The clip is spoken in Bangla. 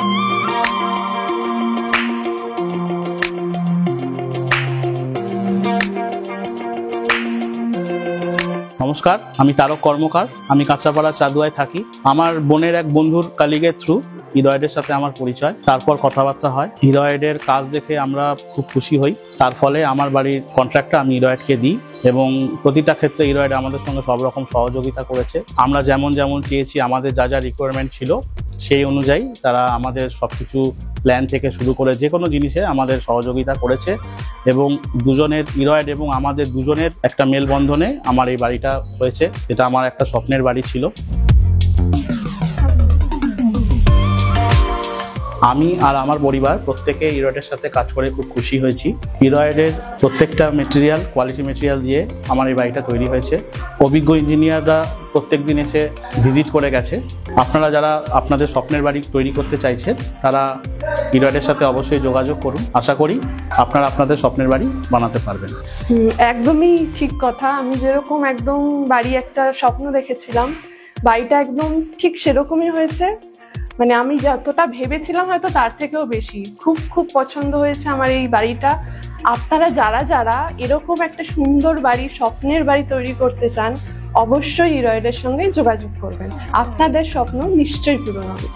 নমস্কার, আমি তারক কর্মকার। আমি কাঁচাপাড়া চাঁদুয়ায় থাকি। আমার বোনের এক বন্ধুর কালিগের থ্রু হৃদয়ের সাথে আমার পরিচয়, তারপর কথাবার্তা হয়। হৃদয়ের কাজ দেখে আমরা খুব খুশি হই। তার ফলে আমার বাড়ির কন্ট্রাক্টটা আমি হৃদয়কে দিই এবং প্রতিটা ক্ষেত্রে হৃদয় আমাদের সঙ্গে সব রকম সহযোগিতা করেছে। আমরা যেমন যেমন চেয়েছি, আমাদের যা যা রিকোয়ারমেন্ট ছিল সেই অনুযায়ী তারা আমাদের সবকিছু প্ল্যান থেকে শুরু করে যে কোনো জিনিসে আমাদের সহযোগিতা করেছে এবং দুজনের হৃদয় এবং আমাদের দুজনের একটা মেলবন্ধনে আমার এই বাড়িটা হয়েছে। এটা আমার একটা স্বপ্নের বাড়ি ছিল। আমি আর আমার পরিবার প্রত্যেকে হৃদয়ের সাথে কাজ করে খুব খুশি হয়েছি। হৃদয়ের প্রত্যেকটা মেটেরিয়াল কোয়ালিটি মেটেরিয়াল দিয়ে আমার এই বাড়িটা তৈরি হয়েছে। অভিজ্ঞ ইঞ্জিনিয়াররা প্রত্যেক দিন এসে ভিজিট করে গেছে। আপনারা যারা আপনাদের স্বপ্নের বাড়ি তৈরি করতে চাইছেন তারা হৃদয়ের সাথে অবশ্যই যোগাযোগ করুন। আশা করি আপনারা আপনাদের স্বপ্নের বাড়ি বানাতে পারবেন। একদমই ঠিক কথা। আমি যেরকম একদম বাড়ি একটা স্বপ্ন দেখেছিলাম, বাড়িটা একদম ঠিক সেরকমই হয়েছে। মানে আমি যতটা ভেবেছিলাম হয়তো তার থেকেও বেশি। খুব খুব পছন্দ হয়েছে আমার এই বাড়িটা। আপনারা যারা যারা এরকম একটা সুন্দর বাড়ি, স্বপ্নের বাড়ি তৈরি করতে চান, অবশ্যই হৃদয়ের সঙ্গে যোগাযোগ করবেন। আপনাদের স্বপ্ন নিশ্চয়ই পূরণ হবে।